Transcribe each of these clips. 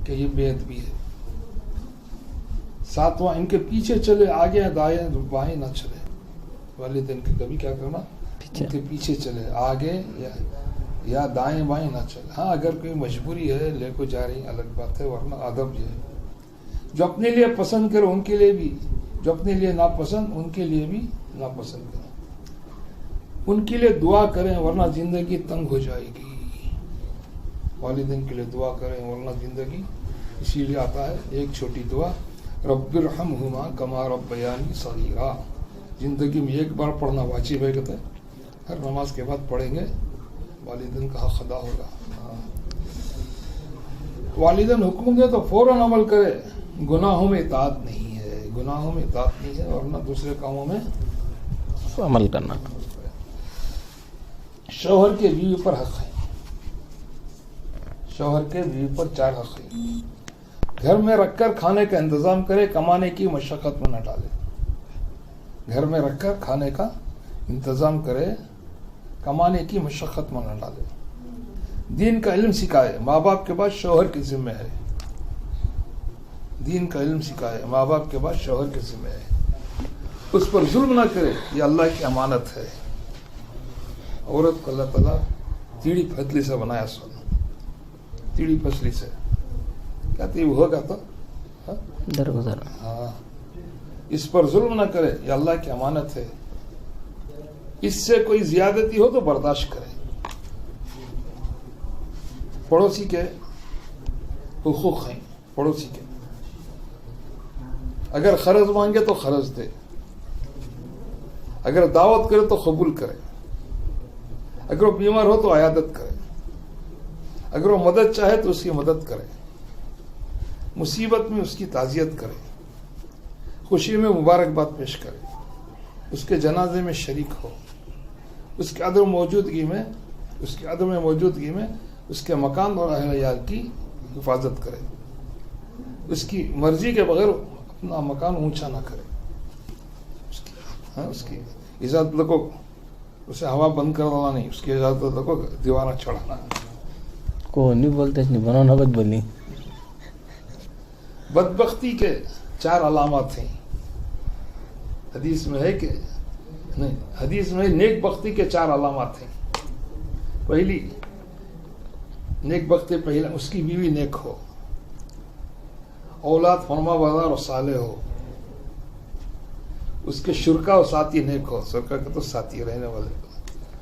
کہ یہ بے ادبی ہے. 7واں ان کے پیچھے چلے، آگے دائیں بائیں نہ چلے. والدین کے کبھی کیا کرنا، ان کے پیچھے چلے، آگے یا دائیں بائیں نہ چلے. ہاں اگر کوئی مجبوری ہے لے کو جا رہی الگ بات ہے، ورنہ ادب یہ ہے جو اپنے لیے پسند کرے ان کے لیے بھی، جو اپنے لیے ناپسند ان کے لیے بھی ناپسند کریں. ان کے لیے دعا کریں ورنہ زندگی تنگ ہو جائے گی. والدین کے لیے دعا کریں ورنہ زندگی. اسی لیے آتا ہے ایک چھوٹی دعا، رب ارحمہما کما ربیانی صغیرا. زندگی میں ایک بار پڑھنا واجب ہے، کہتے ہیں ہر نماز کے بعد پڑھیں گے، والدین کا حق ادا ہوگا. والدین حکم دے تو فوراً عمل کرے. گناہوں میں اطاعت نہیں ہے، گناہوں میں اطاعت نہیں ہے، ورنہ دوسرے کاموں میں عمل کرنا. شوہر کے بیوی پر حق ہے. شوہر کے بیوی پر 4 حق ہیں. گھر میں رکھ کر کھانے کا انتظام کرے، کمانے کی مشقت میں نہ ڈالے. گھر میں رکھ کر کھانے کا انتظام کرے، کمانے کی مشقت میں نہ ڈالے. دین کا علم سکھائے، ماں باپ کے بعد شوہر کے ذمہ ہے. دین کا علم سکھائے، ماں باپ کے بعد شوہر کے ذمہ ہے. اس پر ظلم نہ کرے، یہ اللہ کی امانت ہے. عورت کو اللہ تعالیٰ تیڑی پھسلی سے بنایا. تیڑی پھسلی سے کہتے وہ ہوگا تو درگزر. ہاں، اس پر ظلم نہ کرے، یہ اللہ کی امانت ہے. اس سے کوئی زیادتی ہو تو برداشت کرے. پڑوسی کے حقوق ہیں. پڑوسی کے اگر قرض مانگے تو قرض دے، اگر دعوت کرے تو قبول کرے، اگر وہ بیمار ہو تو عیادت کرے، اگر وہ مدد چاہے تو اس کی مدد کرے، مصیبت میں اس کی تعزیت کرے، خوشی میں مبارکباد پیش کرے، اس کے جنازے میں شریک ہو، اس کے عدم موجودگی میں اس کے مکان اور اہل عیال کی حفاظت کرے، اس کی مرضی کے بغیر اپنا مکان اونچا نہ کرے، اس کی اجازت کو اسے ہوا بند کروانا نہیں، اس کی اجازت کو دیوانہ چڑھانا. کو نہیں بولتے بنانا بد بولی. بدبختی کے 4 علامات ہیں. حدیث میں ہے کہ نہیں، حدیث میں نیک بختی کے 4 علامات ہیں. پہلی نیک بختی، پہلا اس کی بیوی نیک ہو، اولاد فرما بردار اور صالح ہو، اس کے شرکا اور ساتھی نیک ہو. شرکا کے تو ساتھی رہنے والے،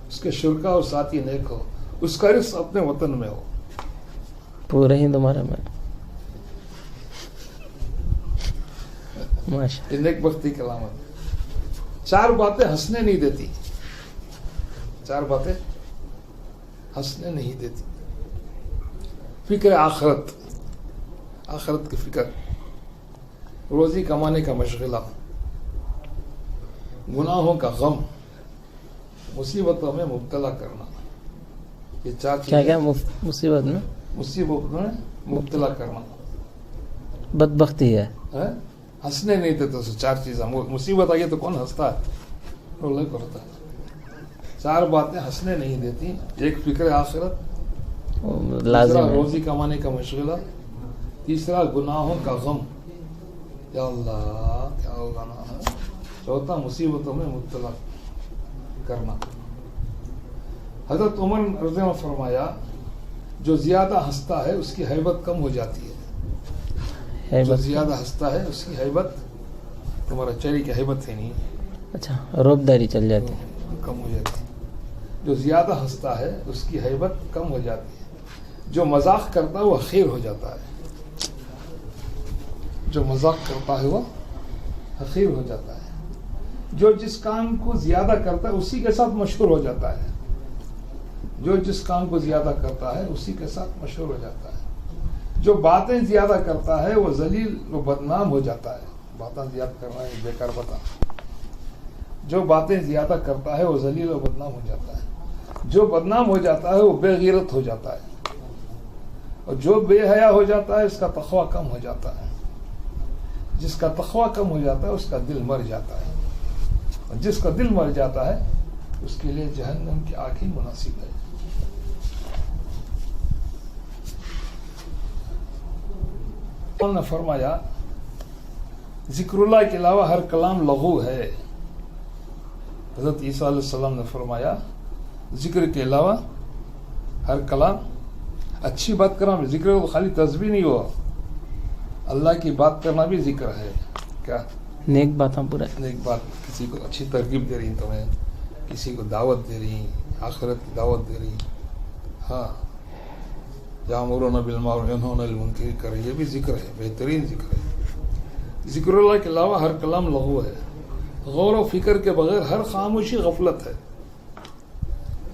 اس کے شرکا اور ساتھی نیک ہو، اس کا رزق اپنے وطن میں ہو. پورے ہی تمہارے میں یہ نیک بختی کی علامت. 4 باتیں ہنسنے نہیں دیتی. 4 باتیں ہنسنے نہیں دیتی. فکر آخرت، آخرت کی فکر، روزی کمانے کا مشغلہ، گناہوں کا غم، مصیبتوں میں مبتلا کرنا. یہ 4 چیزیں. کیا مصیبت میں مبتلا کرنا بدبختی ہے. ہنسنے نہیں دیتے. 4 چیزیں. مصیبت آئی تو کون ہنستا ہے؟ اللہ کرتا ہے. 4 باتیں ہنسنے نہیں دیتی. ایک فکر آخرت، دوسرا روزی کمانے کا مشغلہ، تیسرا گناہوں کا غم، یا اللہ کیا ہوگا نا، چوتھا مصیبتوں میں مبتلا کرنا. حضرت عمر رضی اللہ عنہ فرمایا جو زیادہ ہنستا ہے اس کی ہیبت کم ہو جاتی ہے. جو زیادہ ہنستا ہے اس کی ہیبت، تمہارا چہرے کی ہیبت ہے نہیں، اچھا روبداری چل جاتی ہے، کم ہو جاتی ہے. جو زیادہ ہنستا ہے اس کی ہیبت کم ہو جاتی ہے. جو مذاق کرتا ہے وہ حقیر ہو جاتا ہے. جو مذاق کرتا ہے وہ حقیر ہو جاتا ہے. جو جس کام کو زیادہ کرتا ہے اسی کے ساتھ مشہور ہو جاتا ہے. جو جس کام کو زیادہ کرتا ہے اسی کے ساتھ مشہور ہو جاتا ہے. جو باتیں زیادہ کرتا ہے وہ ذلیل و بدنام ہو جاتا ہے. باتیں زیادہ کرنا ہے بیکار بتا. جو باتیں زیادہ کرتا ہے وہ ذلیل و بدنام ہو جاتا ہے. جو بدنام ہو جاتا ہے وہ بے غیرت ہو جاتا ہے. اور جو بے حیا ہو جاتا ہے اس کا تقویٰ کم ہو جاتا ہے. جس کا تقویٰ کم ہو جاتا ہے اس کا دل مر جاتا ہے. اور جس کا دل مر جاتا ہے اس کے لیے جہنم کی آگ ہی مناسب ہے. نے فرمایا ذکراللہ کے علاوہ ہر کلام لغو ہے. حضرت عیسیٰ علیہ السلام نے فرمایا ذکر کے علاوہ ہر کلام اچھی بات کرنا بھی ذکر ہے، خالی تسبیح نہیں ہوا، اللہ کی بات کرنا بھی ذکر ہے. کیا نیک باتاں پورا نیک بات، کسی کو اچھی ترغیب دے رہی تمہیں، کسی کو دعوت دے رہی، آخرت کی دعوت دے رہی. ہاں یامرون بالمعروف ینہون عن المنکر کر، یہ بھی ذکر ہے، بہترین ذکر ہے. ذکر اللہ کے علاوہ ہر کلام لغو ہے. غور و فکر کے بغیر ہر خاموشی غفلت ہے.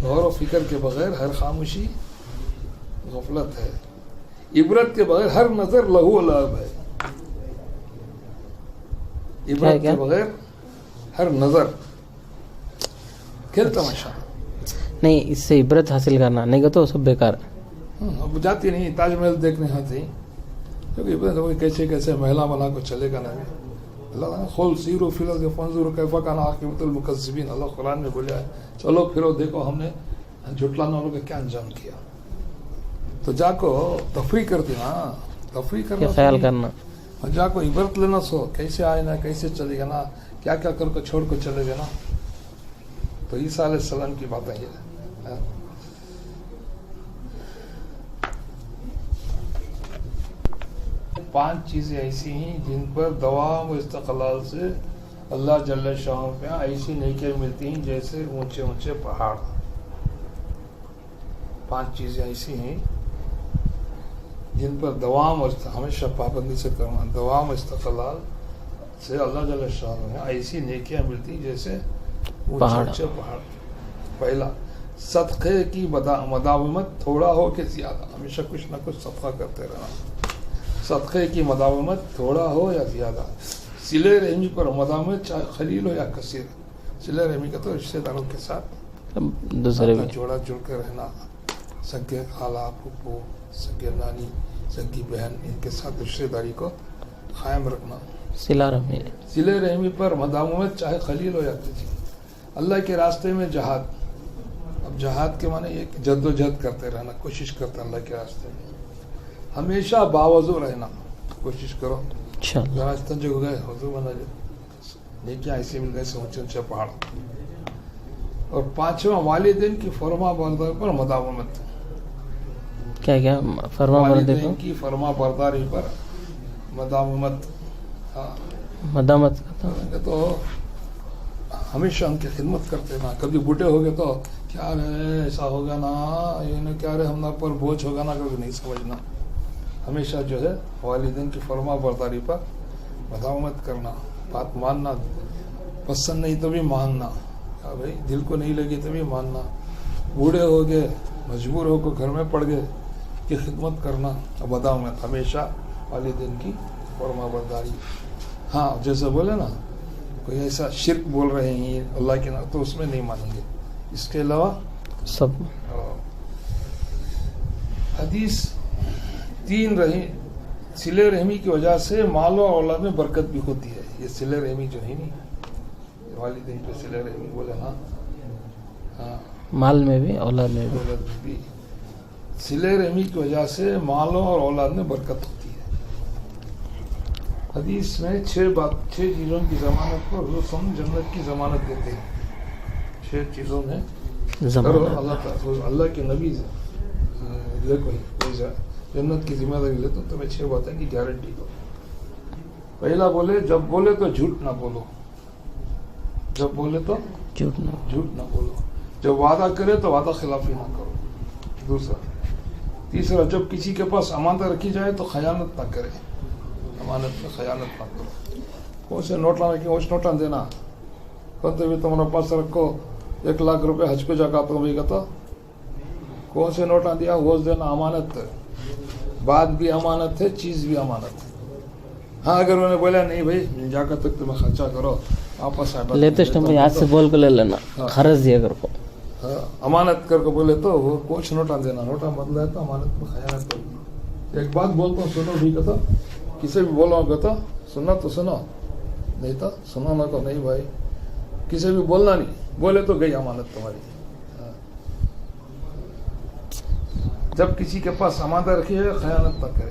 غور و فکر کے بغیر ہر خاموشی غفلت ہے. عبرت کے بغیر ہر نظر لہو و لعب ہے. عبرت کے بغیر ہر نظر کھیل تماشا نہیں، اس سے عبرت حاصل کرنا نہیں کہ تو سب بیکار. اب جاتی نہیں تاج محل دیکھنے آتی، کیونکہ عبرت کیسے کیسے محلہ بنا کو چلے گا. نہیں اللہ خول سیرو فی فانظروا کیف کان عاقبۃ المکذبین، اللہ قرآن میں بولیا ہے چلو پھرو دیکھو ہم نے جھٹلانے والوں کا کیا انجام کیا. تو جا کو تفریح کرتی نا، تفریح کرنا خیال کرنا، اور جا کو عبرت لینا، سو کیسے آئے نا، کیسے چلے گا نا، کیا کیا کر کو چھوڑ کو چلے گا نا. تو عیسیٰ علیہ السلام کی باتیں یہ ہے. 5 چیزیں ایسی ہیں جن پر دوام و استقلال سے اللہ جل شاہ پہ ایسی نیکیاں ملتی ہیں جیسے اونچے اونچے پہاڑ. 5 چیزیں ایسی ہیں جن پر دوام اور ہمیشہ پابندی سے کرنا، دوام استقلال سے اللہ جل شاہ میں ایسی نیکیاں ملتی ہیں جیسے اونچے اونچے پہاڑ. پہلا صدقے کی مداومت، تھوڑا ہو کہ زیادہ، ہمیشہ کچھ نہ کچھ صدقہ کرتے رہنا. صدقے کی مداومت تھوڑا ہو یا زیادہ. صلہ رحمی پر مداومت چاہے خلیل ہو یا کثیر. صلہ رحمی کا تو رشتہ داروں کے ساتھ دوسرے بھی جوڑا جڑ کے رہنا، سگے خالہ پھپھو، سگے نانی، سگی بہن، ان کے ساتھ رشتہ داری کو قائم رکھنا. صلہ رحمی، صلہ رحمی پر مداومت چاہے خلیل ہو یا کثیر. اللہ کے راستے میں جہاد. اب جہاد کے معنی یہ کہ جد و جہد کرتے رہنا، کوشش کرتے اللہ کے راستے میں. ہمیشہ باوضو رہنا، کوشش کرو. راستہ جو گئے وضو بنا جائے، نیکیاں ایسے مل گئے سے اونچے اونچے پہاڑ. اور 5واں والدین کی فرما برداری پر مداومت. کیا کیا فرما برداری والدین کی فرما برداری پر مداومت. ہاں مدامت تو ہمیشہ ان کی خدمت کرتے نا. کبھی بوڑھے ہو گئے تو کیا رہے ایسا ہوگا نا، یہ کیا رہے ہم پر بوجھ ہوگا نا، کبھی نہیں سمجھنا. ہمیشہ جو ہے والدین کی فرما برداری پر مداومت کرنا، بات ماننا، پسند نہیں تو بھی ماننا، بھائی دل کو نہیں لگی تو بھی ماننا. بوڑھے ہو گئے، مجبور ہو کے گھر میں پڑ گئے کہ خدمت کرنا، مداومت، ہمیشہ والدین کی فرما برداری. ہاں جیسے بولے نا کوئی ایسا شرک بول رہے ہیں اللہ کے نام تو اس میں نہیں مانیں گے. اس کے علاوہ سب حدیث 3 رہی. صلہ رحمی کی وجہ سے مال و اولاد میں برکت بھی ہوتی ہے. یہ صلہ رحمی جو ہے نہیں، والدین پہ صلہ رحمی بولے. ہاں مال میں بھی اولاد میں بھی. اولاد میں بھی صلہ رحمی کی وجہ سے مالوں اور اولاد میں برکت ہوتی ہے. حدیث میں 6 چیزوں کی ضمانت پر حضور جنت کی ضمانت دیتے ہیں. 6 چیزوں میں اللہ کے نبی جنت کی ذمہ داری لے تو تمہیں 6 باتیں کی گارنٹی دو. پہلا بولے جب بولے تو جھوٹ نہ بولو، جب بولے تو جھوٹ نہ بولو. جب وعدہ کرے تو وعدہ خلافی نہ کرو. دوسرا. تیسرا جب کسی کے پاس امانت رکھی جائے تو خیانت نہ کرے، امانت میں خیانت نہ کرو. کون سے نوٹ لانا کہ ہوش نوٹاں دینا کہتے بھی تمہارے پاس رکھو 1 لاکھ روپے حج کو جا تو بھی کہتا کون سے نوٹاں دیا ہوش دینا امانت. بات بھی امانت ہے، چیز بھی امانت ہے. ہاں اگر انہوں نے بولا نہیں بھائی جا کر تک تمہیں خرچہ کرو واپس لیتے یاد سے بول کے لے لینا، خرچ دیا کر کو امانت کر کے بولے تو وہ کچھ نوٹاں دینا. نوٹاں بدلا ہے تو امانت میں خیانت کرنا. ایک بات بولتا ہوں سنو بھی کہتا، کسی بھی بولا ہوں کہتا سننا تو سنو، نہیں تو سنو نہ تو نہیں. بھائی کسی بھی بولنا نہیں، بولے تو گئی امانت تمہاری. جب کسی کے پاس امانت رکھی ہے خیانت نہ کرے.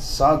7